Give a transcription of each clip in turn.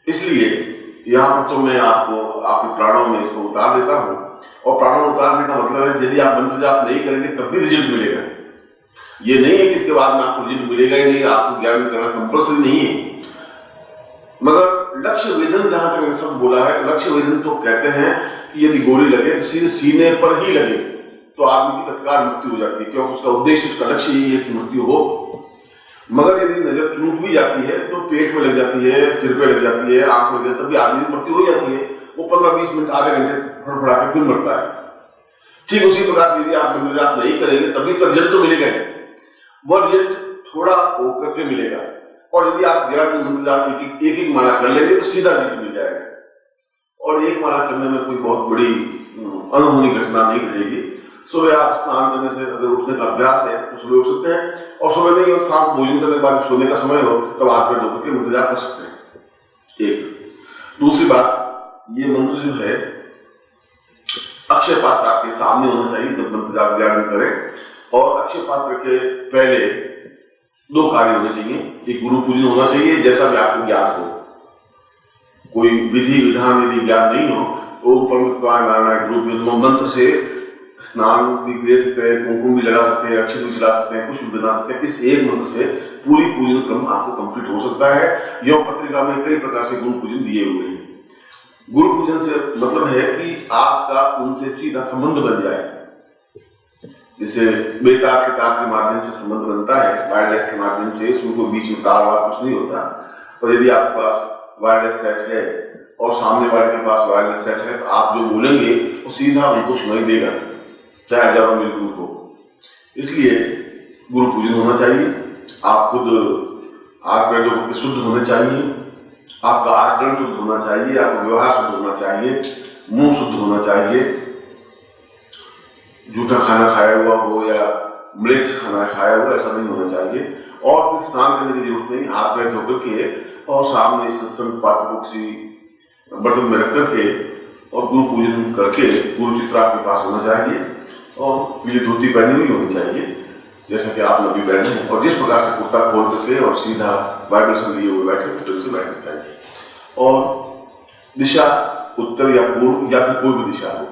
इसलिए यहाँ पर तो मैं आपको आपके प्राणों में इसको उतार देता हूँ, और प्राणों में उतारने का मतलब है यदि आप मंत्र जाप नहीं करेंगे तब भी रिजल्ट मिलेगा। ये नहीं है कि इसके बाद में आपको रिजल्ट मिलेगा ही नहीं, आपको ज्ञान करना कंपल्सरी नहीं है। मगर लक्ष्य वेधन, जहां तक मैंने सब बोला है, लक्ष्य वेधन तो कहते हैं कि यदि गोली लगे तो सीधे सीने पर ही लगे तो आदमी की तत्काल मृत्यु हो जाती है, क्योंकि उसका उद्देश्य, उसका लक्ष्य यही है कि मृत्यु हो। मगर यदि नजर चूक भी जाती है तो पेट में लग जाती है, सिर पे लग जाती है, आंख में लग जाती है, तब भी आदमी की मृत्यु हो जाती है। वो 15-20 मिनट, आधे घंटे फड़फड़ा के फिर मरता है। ठीक उसी प्रकार से यदि आप मंत्र जाप नहीं करेंगे तभी तो रिजल्ट तो मिलेगा ही, वो रिजल्ट थोड़ा होकर के मिलेगा। और यदि आप ज्ञान में मंत्र जाप एक एक माला कर लेंगे तो सीधा रिजल्ट मिल जाएगा। और एक माला करने में कोई बहुत बड़ी अनहोनी घटना नहीं घटेगी। सुबह आप स्नान करने से अगर उठने का अभ्यास है तो सुबह उठ सकते हैं, और सुबह नहीं और शाम भोजन करने के बाद सोने का समय हो तब हाथ पैर धोकर के मंत्र जाप कर सकते हैं। एक दूसरी बात, ये मंत्र जो है अक्षय पात्र आपके सामने होना चाहिए जब मंत्र जाप ज्ञान करें। और अक्षय पात्र के पहले 2 कार्य होने चाहिए। एक गुरु पूजन होना चाहिए, जैसा भी आपको ज्ञान हो। कोई विधि विधान यदि ज्ञान नहीं हो तो नारायण मंत्र से स्नान भी दे सकते हैं, कुमकुम भी लगा सकते हैं, अक्षत भी चला सकते हैं, कुछ भी बना सकते हैं। इस एक मंत्र से पूरी पूजन क्रम आपको कंप्लीट हो सकता है। यह पत्रिका में कई प्रकार से गुरु पूजन दिए हुए हैं। गुरु पूजन से मतलब है कि आपका उनसे सीधा संबंध बन जाए, जिससे बेतार के तार के माध्यम से संबंध बनता है, वायरलेस के माध्यम से, उसमें कोई बीच में तार वार कुछ नहीं होता। और यदि आपके पास वायरलेस सेट है और सामने वाले के पास वायरलेस सेट है तो आप जो बोलेंगे वो सीधा उनको सुनाई देगा, चाहे हजारों मील दूर हो। इसलिए गुरु पूजन होना चाहिए। आप खुद आग पैर धोकर शुद्ध होने चाहिए, आपका आचरण शुद्ध होना चाहिए, आपका व्यवहार शुद्ध होना चाहिए, मुंह शुद्ध होना चाहिए, जूठा खाना खाया हुआ हो या म्लेच्छ खाना खाया हुआ ऐसा नहीं होना चाहिए। और फिर स्नान करने की जरूरत नहीं, हाथ पैर धोकर के और सामने सत्संग पात्र को किसी बर्तन में रख करके और गुरु पूजन करके गुरु चित्र आपके पास होना चाहिए, और पीली धोती पहनी हुई होनी चाहिए जैसा कि आप नबी पहने हैं, और जिस प्रकार से कुर्ता खोल करके और सीधा वाइब्रेशन लिए हुए बैठे उस से बैठना चाहिए। और दिशा उत्तर या पूर्व या फिर कोई भी दिशा हो,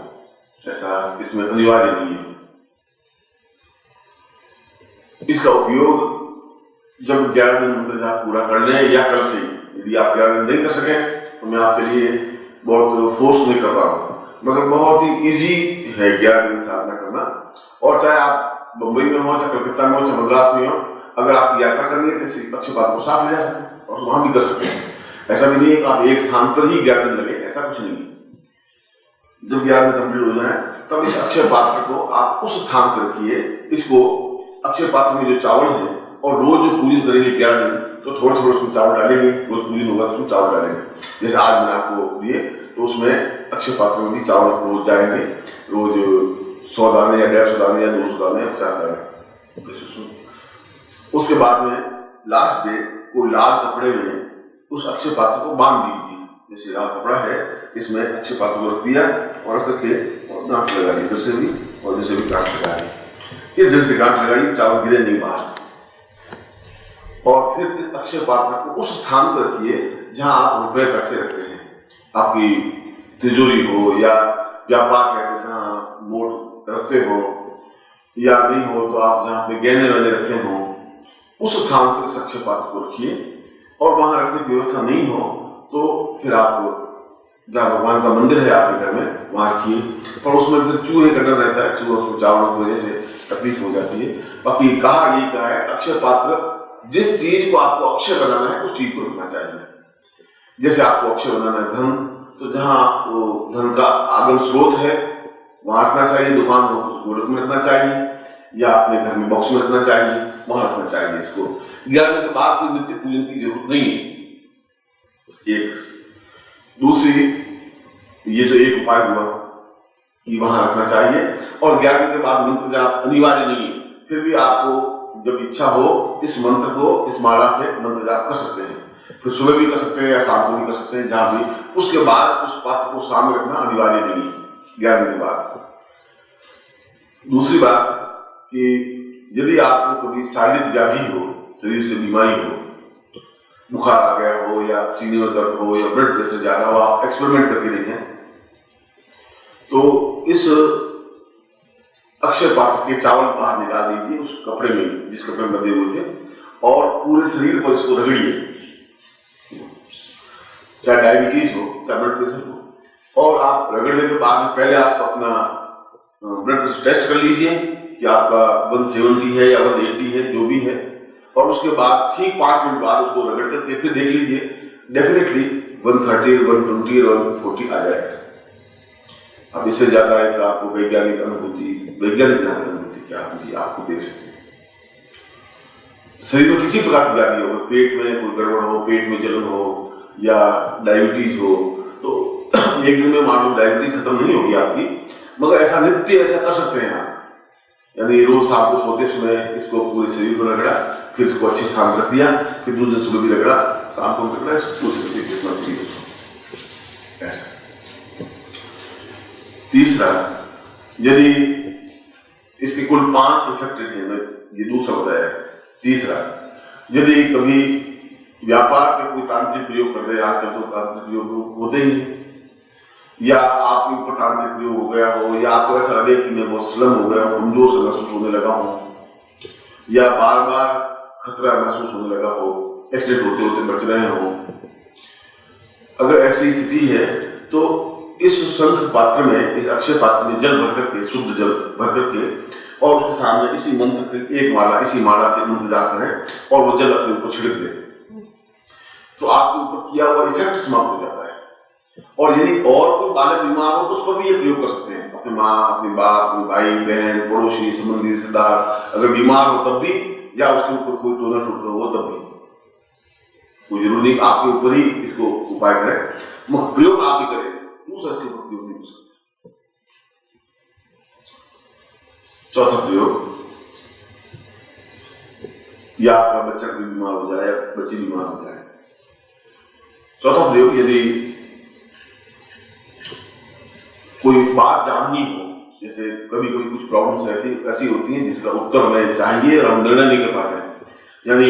ऐसा इसमें अनिवार्य नहीं है। इसका उपयोग जब 11 दिन मंत्र जाप पूरा कर लें या कल से, यदि आप 11 दिन नहीं कर सके तो मैं आपके लिए बहुत फोर्स नहीं कर रहा हूं, मगर बहुत ही इजी है 11 दिन साधना करना। और चाहे आप बंबई में हो, चाहे कलकत्ता में हो, चाहे मद्रास में हो, अगर आप यात्रा करनी है तो अच्छी बात को साथ ले जा सकते हैं और वहां भी कर सकते हैं। ऐसा भी नहीं है कि आप एक स्थान पर ही 11 दिन लगे, ऐसा कुछ नहीं है। जब 11 दिन कंप्लीट हो जाए तब इस अक्षय पात्र को आप उस स्थान पर रखिए। इसको अक्षय पात्र में जो चावल है, और रोज जो पूजन करेंगे 11 दिन तो थोड़े थोड़े उसमें चावल डालेंगे, रोज पूजन होगा उसमें चावल डालेंगे। जैसे आज मैंने आपको दिए तो उसमें अक्षय पात्र में भी चावल रोज जाएंगे, रोज 100 दाने या 150 दाने या 200 दाने या 50 दाने जैसे उसमें। उसके बाद में लास्ट डे कोई लाल कपड़े में उस अक्षय पात्र को बांध दीजिए। जैसे लाल कपड़ा है, इसमें अक्षय पात्र को रख दिया और रख करके गांठ लगाइए, इधर से भी और इधर से भी गांठ लगाइए। इस ढंग से गांठ लगाइए, चावल गिरे नहीं बाहर। और फिर इस अक्षय पात्र को उस स्थान पर रखिए जहां आप रुपए पैसे रखते हैं। आपकी तिजोरी हो या व्यापार करते जहां नोट रखते हो, या नहीं हो तो आप जहां पे गहने वहने रखते हो, उस स्थान पर इस अक्षय पात्र को रखिए। और वहां रखने की व्यवस्था नहीं हो तो फिर आप जहाँ भगवान का मंदिर है आपके घर में वहां रखिए। पर उसमें फिर चूहे का डर रहता है, चूहा उसमें चावलों की वजह से तकलीफ हो जाती है। बाकी कहा है अक्षय पात्र, जिस चीज को आपको अक्षय बनाना है उस चीज को रखना चाहिए। जैसे आपको अक्षय बनाना है धन, तो जहां आपको धन का आगम स्रोत है वहां रखना चाहिए। दुकान हो तो गोलक में रखना चाहिए, या अपने घर में बॉक्स में रखना चाहिए, वहां रखना चाहिए। इसको 11 के बाद कोई नित्य पूजन की जरूरत नहीं है। एक दूसरी, ये तो एक उपाय हुआ कि वहां रखना चाहिए। और 11 के बाद मंत्र जाप अनिवार्य नहीं है, फिर भी आपको जब इच्छा हो इस मंत्र को, इस माला से मंत्र जाप कर सकते हैं। फिर सुबह भी कर सकते हैं या शाम को भी कर सकते हैं, जहां भी। उसके बाद उस पात्र को सामने रखना अनिवार्य नहीं है 11 के बाद। दूसरी बात कि यदि आपको कभी शारीरिक व्याधि हो, शरीर से बीमारी हो, बुखार आ गया हो या सीने में दर्द हो या ब्लड प्रेशर ज्यादा हो, आप एक्सपेरिमेंट करके देखें तो इस अक्षय पात्र के चावल बाहर निकाल दीजिए उस कपड़े में जिस कपड़े में बंधे हुए थे, और पूरे शरीर पर इसको रगड़िए, चाहे डायबिटीज हो चाहे ब्लड प्रेशर हो, और आप रगड़ने के बाद पहले आप अपना ब्लड प्रेशर टेस्ट कर लीजिए कि आपका 170 है या 180 है, जो भी है, और उसके बाद ठीक 5 मिनट बाद उसको रगड़ करके फिर देख लीजिए, डेफिनेटली 130, 120 और 140 आ जाएगा। अब इससे ज्यादा है कि आपको वैज्ञानिक अनुभूति क्या जी आपको दे सकते हैं। शरीर में किसी प्रकार की व्याधि हो, पेट में कोई गड़बड़ हो, पेट में जलन हो या डायबिटीज हो, तो एक दिन में मान लो डायबिटीज खत्म नहीं होगी आपकी, मगर ऐसा नित्य ऐसा कर सकते हैं आप। यानी रोज शाम को सोते समय इसको पूरे शरीर को रगड़ा, फिर इसको अच्छे स्थान पर रख दिया, फिर दूसरे दिन सुबह भी रगड़ा, शाम को रगड़ा, ऐसा। तीसरा, यदि इसके कुल 5 इफेक्टेड है, ये दूसरा बताया। तीसरा, यदि कभी व्यापार में कोई तांत्रिक प्रयोग कर दे, आजकल तो तांत्रिक प्रयोग होते ही, या आपके ऊपर तांत्रिक प्रयोग हो गया हो, या आपको ऐसा लगे कि मैं बहुत स्लम हो गया हूं, कमजोर से महसूस होने लगा हूं, या बार बार खतरा महसूस होने लगा हो, एक्सीडेंट होते होते बच रहे हो, अगर ऐसी स्थिति है तो इस शंख पात्र में, इस अक्षय पात्र में जल भर करके, शुद्ध जल भर करके, और उसके सामने इसी मंत्र की एक माला, इसी माला से मंत्र जाप करें और वो जल अपने ऊपर छिड़क दे, तो आपके ऊपर किया हुआ इफेक्ट समाप्त हो जाता है। और यदि और कोई बालक बीमार हो तो उस पर भी ये प्रयोग कर सकते हैं, अपनी माँ, अपने बाप, अपने भाई बहन, पड़ोसी, संबंधी, रिश्तेदार अगर बीमार हो तब भी, या उसके ऊपर कोई टोना टूट हो तब भी, कोई जरूरी नहीं आपके ऊपर ही इसको उपाय करें, मगर प्रयोग आप ही करें, दूसरा इसके ऊपर प्रयोग नहीं हो सकता। चौथा प्रयोग, या आपका बच्चा कोई बीमार हो जाए या बच्ची बीमार हो जाए। चौथा प्रयोग, यदि कोई बात जाननी हो, जैसे कभी कभी कुछ प्रॉब्लम्स ऐसी होती हैं जिसका उत्तर हमें चाहिए और हम निर्णय नहीं कर पाते हैं, यानी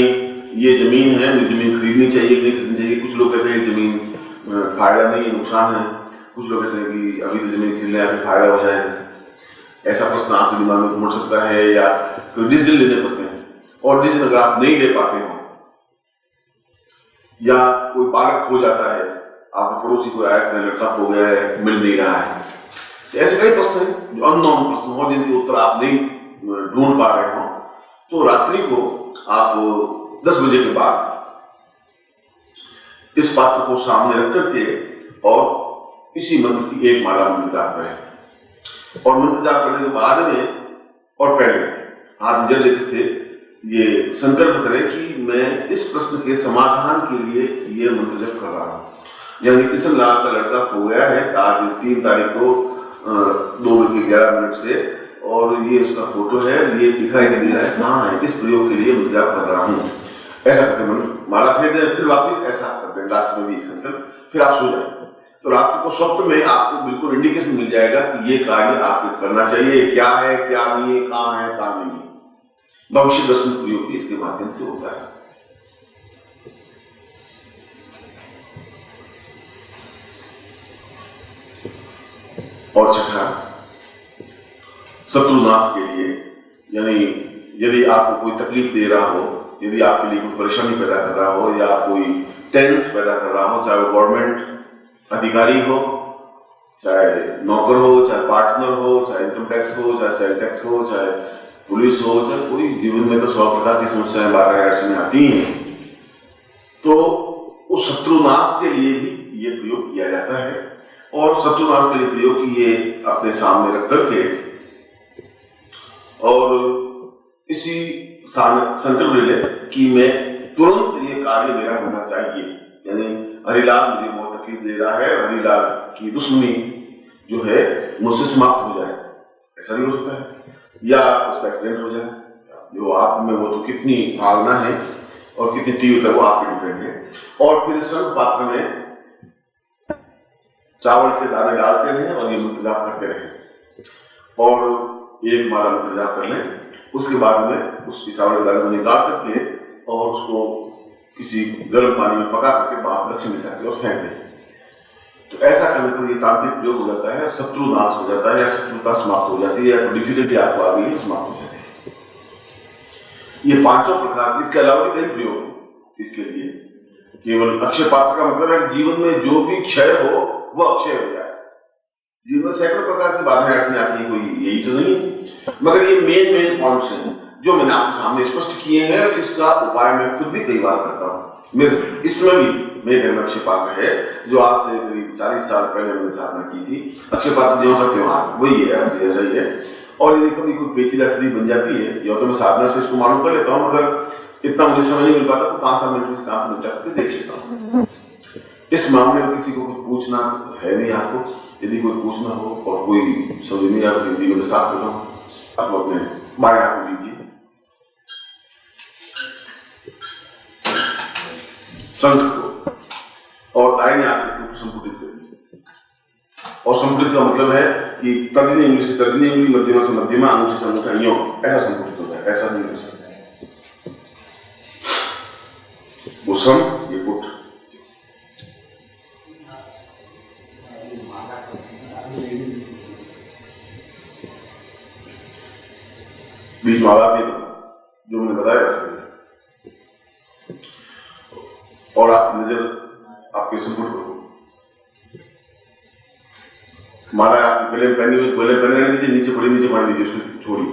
ये जमीन है, मुझे जमीन खरीदनी चाहिए नहीं खरीदनी चाहिए, कुछ लोग कहते हैं जमीन फायदा नहीं नुकसान है, कुछ लोग कहते हैं कि अभी तो जमीन खरीद लें फायदा हो जाएगा। ऐसा प्रश्न आपके दिमाग में घूम सकता है, या कोई डिसीजन लेने पड़ते हैं, और डिसीजन अगर आप नहीं ले पाते हो, या कोई बालक खो जाता है, आपके पड़ोसी को आया लड़का खो गया है, मिल नहीं रहा है, ऐसे कई प्रश्न हैं जो अननोन प्रश्न हो, जिनके उत्तर आप नहीं ढूंढ पा रहे हो, तो रात्रि को आप 10 बजे के बाद इस पात्र को सामने रख करके और इसी मंत्र की एक माला मंत्र जाप करें, और मंत्र जाप करने के बाद में और पहले हाथ में जल लेते थे ये संकल्प करें कि मैं इस प्रश्न के समाधान के लिए ये मंत्र जप कर रहा हूं। यानी किशन लाल का लड़का खो गया है आज 3 तारीख को 2:11 से, और ये उसका फोटो है, ये दिखाई नहीं दे रहा है कहाँ है, इस प्रयोग के लिए मंत्र जाप कर रहा हूँ, ऐसा करके माला फेर दें, फिर वापिस ऐसा कर दें, लास्ट में भी एक संकल्प, फिर आप सो जाए। तो रात्रि को स्वप्न में आपको बिल्कुल इंडिकेशन मिल जाएगा कि ये कार्य आपको करना चाहिए, क्या है क्या नहीं है, कहाँ है कहाँ नहीं है। भविष्य दर्शन प्रयोग भी इसके माध्यम से होता है। और छठा, शत्रुनाश के लिए, यानी यदि आपको कोई तकलीफ दे रहा हो, यदि आपके लिए कोई परेशानी पैदा कर रहा हो, या कोई टेंस पैदा कर रहा हो, चाहे वो गवर्नमेंट अधिकारी हो, चाहे नौकर हो, चाहे पार्टनर हो, चाहे इनकम टैक्स हो, चाहे सेल टैक्स हो, चाहे पुलिस हो, चाहे कोई, जीवन में तो 100 प्रकार की समस्याएं बाधाएं अड़चनें आती हैं, तो उस शत्रुनाश के लिए भी ये प्रयोग किया जाता है। और शत्रुनाश के लिए प्रयोग किए अपने सामने रख करके, और इसी संकल्प ले ले कि मैं तुरंत ये कार्य मेरा होना चाहिए, यानी हरिलाल मुझे बहुत तकलीफ दे रहा है, हरिलाल की दुश्मनी जो है मुझसे समाप्त हो जाए, ऐसा भी हो सकता है, या उसका एक्सीडेंट हो जाए, जो आप में वो तो कितनी भावना है और कितनी तीव्रता वो आप पे डिपेंड है। और फिर शंख पात्र में चावल के दाने डालते रहें और ये मंत्र जाप करते रहें, और एक माला मंत्र जाप कर लें। उसके बाद में उसके चावल के दाने को निकाल करके और उसको किसी गर्म पानी में पका करके बाहर दक्षिण दिशा की ओर फेंक दें। तो ऐसा करने पर ये तांत्रिक प्रयोग हो जाता है, शत्रु नाश हो जाता है, या शत्रुता समाप्त हो जाती है, या डिफिकल्टी आपको आ गई समाप्त हो जाती है। ये पांचों प्रकार, इसके अलावा भी कई प्रयोग हैं इसके लिए। केवल अक्षय पात्र का मतलब है कि जीवन में जो भी क्षय हो वो अक्षय हो जाए। जीवन में सैकड़ों प्रकार की बाधाएं अड़चने आती है, कोई यही तो नहीं है, मगर ये मेन पॉइंट्स हैं जो मैंने आपके सामने स्पष्ट किए हैं। इसका उपाय मैं खुद भी कई बार करता हूँ। मैं इसमें भी मेरे घर में अक्षय पात्र है, जो आज से करीब 40 साल पहले मैंने स्थापना की थी। अक्षय पात्र जो का त्योहार वही है, ऐसा ही है। और यदि कभी कोई पेचीदा स्थिति बन जाती है, या तो मैं साधना से इसको मालूम कर लेता हूँ, अगर इतना मुझे समझ नहीं मिल पाता तो 5-7 मिनट में इस काम को निपटा करके देख लेता हूँ। इस मामले में किसी को कुछ पूछना है नहीं आपको। यदि कोई पूछना हो और कोई समझ नहीं आप हिंदी में साफ करना हो, आप अपने बाएं हाथ में लीजिए शंख को और दाहिने हाथ से इसको संपुटित करिए। और संपुटित का मतलब है कि तर्जनी उंगली से तर्जनी उंगली, मध्यमा से मध्यमा, अंगूठे से अंगूठा, यूं ऐसा संपुटित होता है, ऐसा नहीं हो सकता है। वो सम, ये पुट। बीच में आवाज नहीं करना, जो मैंने बताया वैसा नहीं। और आप नजर आपके संपुट करो। माला आप पहले पहनी हुई, पहले पहने रहने दीजिए, नीचे पड़ी नीचे मार दीजिए, उसको छोड़िए।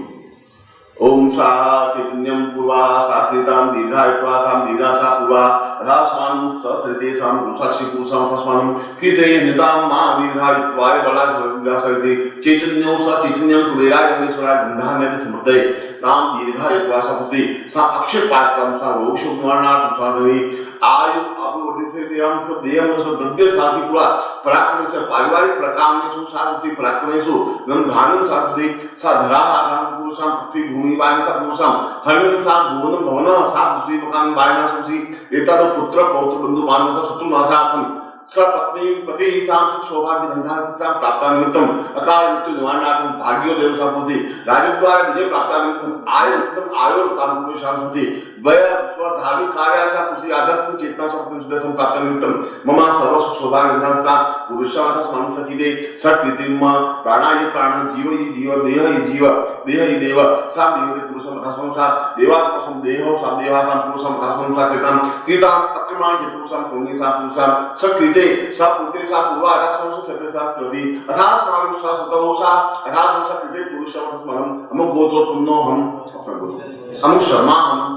ओम सा चैतन्यम पूर्वा साकृताम दीर्घायुत्वा साम दीर्घा सा पूर्वा अधास्मान ससृते साम गुसाक्षी पुरुषाम तस्मानम कृते निताम मा दीर्घायुत्वाय बला गुसाक्षी चैतन्यो सा चैतन्यम कुबेराय अग्निश्वराय गंधान्यते समृते नाम दीर्घायुत्वा सा पुष्टि सा अक्षय पात्रम सा रोषो निवारणार्थम साधनी आयु अभिवर्धित से देहम सब देहम सब द्रव्य साधि पूरा पराक्रम से पारिवारिक प्रकामेषु साधि पराक्रमेषु गंधानम साधि सा धरा आधान पुरुषाम पृथ्वी भूमि वायन सा पुरुषाम हरिण सा भुवनम भवन सा पृथ्वी मकान वायना संसी एता तो पुत्र पौत्र बंधु मान सा शत्रु नाशार्थम सपत्नी पति साम सुख सौभाग्य धनधान्य प्राप्त निमित्तम अकाल मृत्यु निवारणार्थम भाग्योदय सापुति राजद्वार विजय प्राप्त निमित्तम आय उत्तम आयो ताम शांति वय स्वधार्मिक कार्य सा कुछ आदर्श चेतना सब सुदर्शन प्राप्त निमित्तम मम सर्व सुख सौभाग्य धनता पुरुषावाद स्मरण सचिदे सकृतिम प्राणाय प्राण जीव ही जीव देह ही जीव देह ही देव सा देव पुरुषम तस्मन सा देवात्मसम देहो सा देवासम पुरुषम तस्मन सा चेतन कृताम अक्रमण से पुरुषम पुण्य सा पुरुषम सकृति सा पुत्री सा पूर्वा अथास्मन छत्र सा स्वदी अथास्मन सा सुतौ सा अथास्मन सा कृते पुरुषम तस्मन हम गोत्रो पुन्नो हम शर्मा हम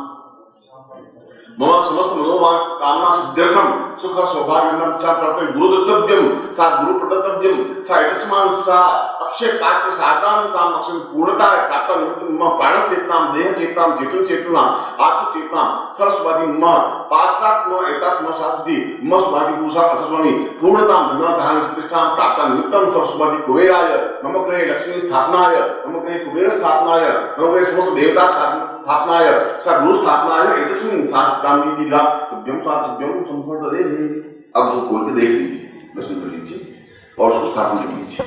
मम समस्त मनोवांच कामना सिद्ध्यर्थम सुख सौभाग्यम सा प्राप्त गुरु दत्तव्यम सा गुरु प्रदत्तव्यम सा इतस्मान सा अक्षय पात्र साधन सा अक्षय पूर्णता प्राप्त निमित्त मम प्राण चेतना देह चेतना चेतन चेतना आत्म चेतना सरस्वती मम पात्रात्म एतस्म साधि मम स्वाति पुरुषा अतस्मनि पूर्णता धन धान प्रतिष्ठा प्राप्त निमित्तम सरस्वती कुबेराय मम गृहे लक्ष्मी स्थापनाय मम गृहे कुबेर स्थापनाय मम गृहे समस्त देवता स्थापनाय सा गुरु स्थापनाय एतस्मिन् सा दीर्घा तुभ्यम संपूर्ण दे। अब उसको खोल के देख लीजिए, दर्शन कर लीजिए और उसको स्थापना कर लीजिए।